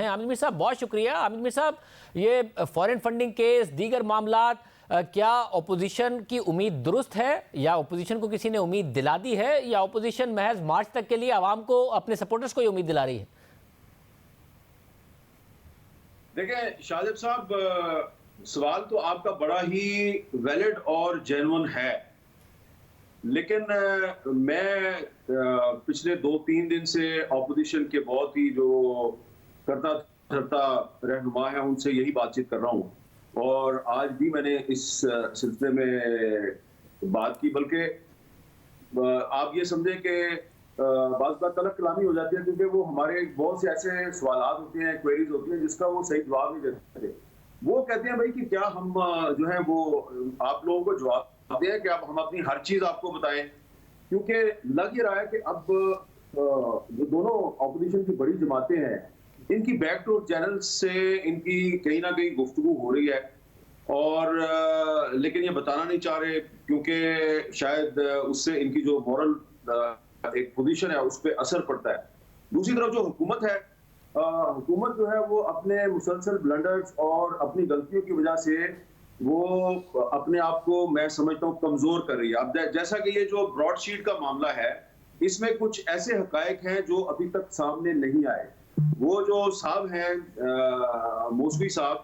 ہیں۔ عامر میر صاحب بہت شکریہ۔ عامر میر صاحب، یہ فورن فنڈنگ کیس، دیگر معاملات، کیا اپوزیشن کی امید درست ہے، یا اپوزیشن کو کسی نے امید دلا دی ہے، یا اپوزیشن محض مارچ تک کے لیے عوام کو، اپنے سپورٹرز کو یہ امید دلا رہی ہے؟ دیکھیں شاہد صاحب، سوال تو آپ کا بڑا ہی ویلڈ اور جینون ہے، لیکن میں پچھلے 2-3 دن سے اپوزیشن کے بہت ہی جو کرتا دھرتا رہنما ہیں ان سے یہی بات چیت کر رہا ہوں، اور آج بھی میں نے اس سلسلے میں بات کی، بلکہ آپ یہ سمجھیں کہ بعض بات طلب کلامی ہو جاتی ہے، کیونکہ وہ ہمارے بہت سے ایسے سوالات ہوتے ہیں، کوئریز ہوتی ہیں جس کا وہ صحیح جواب نہیں دیتے۔ وہ کہتے ہیں بھائی کہ کیا ہم جو ہے وہ آپ لوگوں کو جواب دیں کہ ہم اپنی ہر چیز آپ کو بتائیں، کیونکہ لگ یہ رہا ہے کہ اب جو دونوں اپوزیشن کی بڑی جماعتیں ہیں ان کی بیک ڈور چینل سے ان کی کہیں نہ کہیں گفتگو ہو رہی ہے، اور لیکن یہ بتانا نہیں چاہ رہے، کیونکہ شاید اس سے ان کی جو مورل ایک پوزیشن ہے اس پہ اثر پڑتا ہے۔ دوسری طرف جو حکومت ہے، حکومت جو ہے وہ اپنے مسلسل بلنڈرز اور اپنی غلطیوں کی وجہ سے وہ اپنے آپ کو میں سمجھتا ہوں کمزور کر رہی ہے۔ اب جیسا کہ یہ جو براڈ شیٹ کا معاملہ ہے، اس میں کچھ ایسے حقائق ہیں جو ابھی تک سامنے نہیں آئے۔ وہ جو صاحب ہیں موسوی صاحب،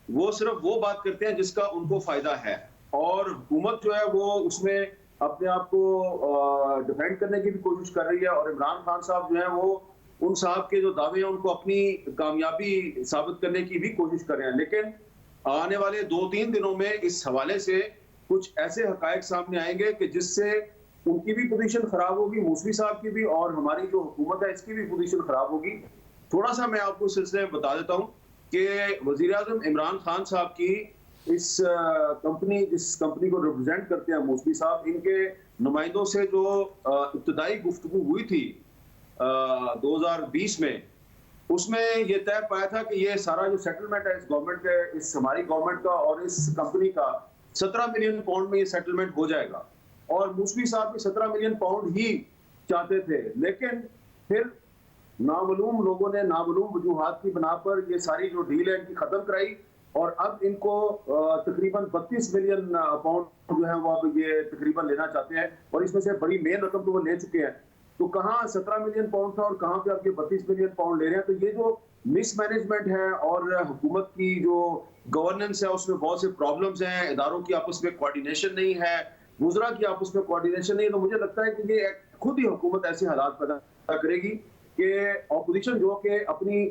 وہ صرف وہ بات کرتے ہیں جس کا ان کو فائدہ ہے، اور حکومت جو ہے وہ اس میں اپنے آپ کو ڈیفینڈ کرنے کی بھی کوشش کر رہی ہے، اور عمران خان صاحب جو ہیں وہ ان صاحب کے جو دعوے ہیں ان کو اپنی کامیابی ثابت کرنے کی بھی کوشش کر رہے ہیں۔ لیکن آنے والے 2-3 دنوں میں اس حوالے سے کچھ ایسے حقائق سامنے آئیں گے کہ جس سے ان کی بھی پوزیشن خراب ہوگی، موسوی صاحب کی بھی، اور ہماری جو حکومت ہے اس کی بھی پوزیشن خراب ہوگی۔ تھوڑا سا میں آپ کو سلسلے میں بتا دیتا ہوں کہ وزیر اعظم عمران خان صاحب کی اس جس کمپنی کو ریپرزینٹ کرتے ہیں موسوی صاحب، ان کے نمائندوں سے جو ابتدائی گفتگو ہوئی تھی 2020 میں، اس میں یہ طے پایا تھا کہ یہ سارا جو سیٹلمنٹ ہے اس گورنمنٹ کے، اس ہماری گورنمنٹ کا اور اس کمپنی کا 17 ملین پاؤنڈ میں یہ سیٹلمنٹ ہو جائے گا، اور موسوی صاحب بھی 17 ملین پاؤنڈ ہی چاہتے تھے، لیکن پھر نامعلوم لوگوں نے نامعلوم وجوہات کی بنا پر یہ ساری جو ڈیل ہے ان کی ختم کرائی، اور اب ان کو تقریباً 32 ملین پاؤنڈ جو ہے وہ اب یہ تقریباً لینا چاہتے ہیں، اور اس میں سے بڑی مین رقم تو وہ لے چکے ہیں۔ تو کہاں 17 ملین پاؤنڈ تھا اور کہاں پہ اب یہ 32 ملین پاؤنڈ لے رہے ہیں؟ تو یہ جو مس مینجمنٹ ہے اور حکومت کی جو گورننس ہے اس میں بہت سے پرابلمز ہیں، اداروں کی آپس میں کوارڈینیشن نہیں ہے، وزراء کی آپس میں کوارڈینیشن نہیں ہے، تو مجھے لگتا ہے کہ یہ خود ہی حکومت ایسے حالات پیدا کرے گی کہ اپوزیشن جو کہ اپنی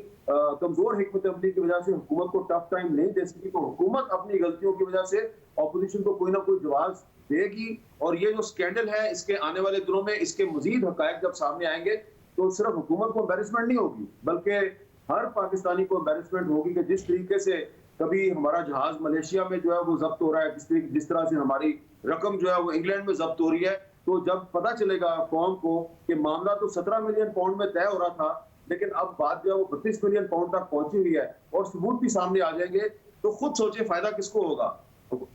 کمزور حکمت عملی کی وجہ سے حکومت کو ٹف ٹائم نہیں دے سکی، تو حکومت اپنی غلطیوں کی وجہ سے اپوزیشن کو کوئی نہ کوئی جواز دے گی، اور یہ جو سکینڈل ہے اس کے آنے والے دنوں میں اس کے مزید حقائق جب سامنے آئیں گے تو صرف حکومت کو امبیرسمنٹ نہیں ہوگی بلکہ ہر پاکستانی کو امبیرسمنٹ ہوگی کہ جس طریقے سے کبھی ہمارا جہاز ملیشیا میں جو ہے وہ ضبط ہو رہا ہے، جس طرح سے ہماری رقم جو ہے وہ انگلینڈ میں ضبط ہو رہی ہے، تو جب پتہ چلے گا قوم کو کہ معاملہ تو 17 ملین پاؤنڈ میں طے ہو رہا تھا لیکن اب بات جو ہے وہ 32 ملین پاؤنڈ تک پہنچی ہوئی ہے اور ثبوت بھی سامنے آ جائیں گے، تو خود سوچیں فائدہ کس کو ہوگا؟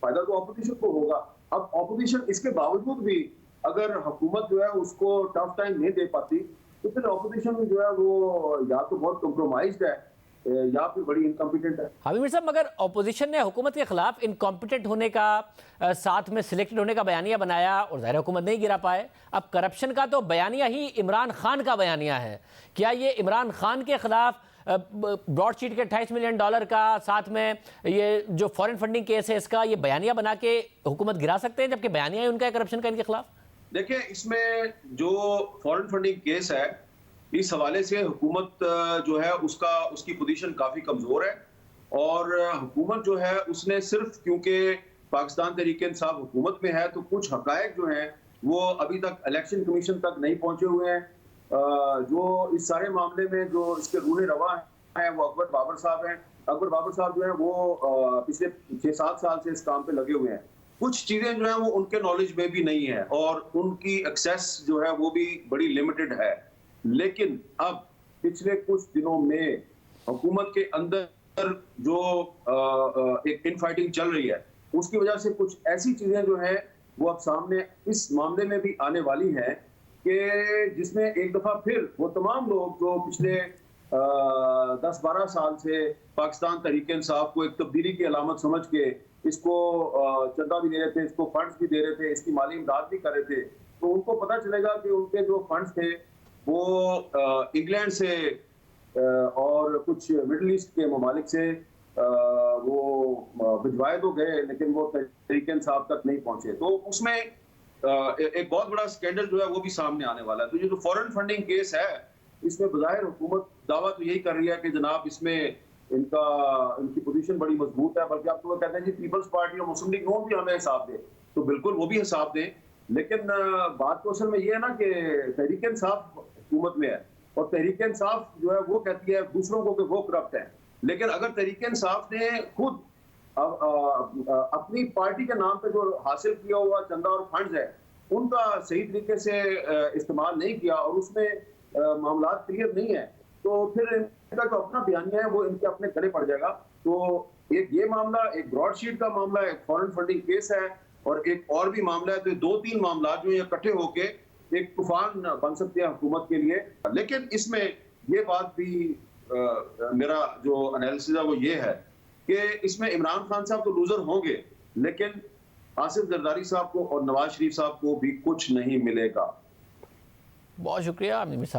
فائدہ تو اپوزیشن کو ہوگا۔ اب اپوزیشن اس کے باوجود بھی اگر حکومت جو ہے اس کو ٹف ٹائم نہیں دے پاتی تو پھر اپوزیشن جو ہے وہ یا تو بہت کمپرومائزڈ ہے یا پھر بڑی انکمپیٹنٹ ہے۔ حبیب میر صاحب، مگر اپوزیشن نے حکومت کے خلاف انکمپیٹنٹ ہونے کا، ساتھ میں سلیکٹڈ ہونے کا بیانیہ بنایا، اور ظاہر حکومت نہیں گرا پائے۔ اب کرپشن کا تو بیانیہ ہی عمران خان کا بیانیہ ہے، کیا یہ عمران خان کے خلاف براڈ شیٹ کے 28 ملین ڈالر کا، ساتھ میں یہ جو فورن فنڈنگ کیس ہے اس کا، یہ بیانیہ بنا کے حکومت گرا سکتے ہیں جبکہ بیانیہ ہی ان کا ہے کرپشن کا ان کے خلاف؟ دیکھیں اس میں جو فورن فنڈنگ کیس ہے اس حوالے سے حکومت جو ہے اس کی پوزیشن کافی کمزور ہے، اور حکومت جو ہے اس نے صرف کیونکہ پاکستان تحریک انصاف حکومت میں ہے تو کچھ حقائق جو ہیں وہ ابھی تک الیکشن کمیشن تک نہیں پہنچے ہوئے ہیں۔ جو اس سارے معاملے میں جو اس کے روح رواں ہیں وہ اکبر بابر صاحب ہیں۔ اکبر بابر صاحب جو ہیں وہ پچھلے 6-7 سال سے اس کام پہ لگے ہوئے ہیں۔ کچھ چیزیں جو ہیں وہ ان کے نالج میں بھی نہیں ہے اور ان کی ایکسیس جو ہے وہ بھی بڑی لمیٹڈ ہے، لیکن اب پچھلے کچھ دنوں میں حکومت کے اندر جو ایک ان فائٹنگ چل رہی ہے اس کی وجہ سے کچھ ایسی چیزیں جو ہیں وہ اب سامنے اس معاملے میں بھی آنے والی ہیں کہ جس میں ایک دفعہ پھر وہ تمام لوگ جو پچھلے 10-12 سال سے پاکستان تحریک انصاف کو ایک تبدیلی کی علامت سمجھ کے اس کو چندہ بھی دے رہے تھے، اس کو فنڈز بھی دے رہے تھے، اس کی مالی امداد بھی کر رہے تھے، تو ان کو پتہ چلے گا کہ ان کے جو فنڈز تھے وہ انگلینڈ سے اور کچھ مڈل ایسٹ کے ممالک سے وہ بھجوائے تو گئے، لیکن وہ تحریک انصاف تک نہیں پہنچے. تو اس میں ایک بہت بڑا سکینڈل جو ہے وہ بھی سامنے آنے والا ہے. تو یہ جو فورن فنڈنگ کیس ہے، اس میں بظاہر حکومت دعویٰ تو یہی کر رہی ہے کہ جناب اس میں ان کی پوزیشن بڑی مضبوط ہے، بلکہ اب تو وہ کہتے ہیں جی پیپلز پارٹی اور مسلم لیگ نون بھی ہمیں حساب دے. تو بالکل وہ بھی حساب دیں، لیکن بات تو اصل میں یہ ہے نا کہ تحریک انصاف حکومت میں ہے اور تحریک انصاف جو ہے وہ کہتی ہے دوسروں کو کہ وہ کرپٹ ہیں. لیکن اگر تحریک انصاف نے خود اپنی پارٹی کے نام پہ جو حاصل کیا ہوا چندہ اور فنڈز ہے ان کا صحیح طریقے سے استعمال نہیں کیا اور اس میں معاملات کلیئر نہیں ہے، تو پھر ان کا جو اپنا بیانیہ ہے وہ ان کے اپنے گلے پڑ جائے گا. تو ایک یہ معاملہ، ایک براڈ شیٹ کا معاملہ، ایک فورن فنڈنگ کیس ہے اور ایک اور بھی معاملہ ہے. تو 2-3 معاملات جو اکٹھے ہو کے ایک طوفان بن سکتے ہیں حکومت کے لیے. لیکن اس میں یہ بات بھی میرا جو انالیسس ہے وہ یہ ہے کہ اس میں عمران خان صاحب تو لوزر ہوں گے، لیکن آصف زرداری صاحب کو اور نواز شریف صاحب کو بھی کچھ نہیں ملے گا. بہت شکریہ امین صاحب.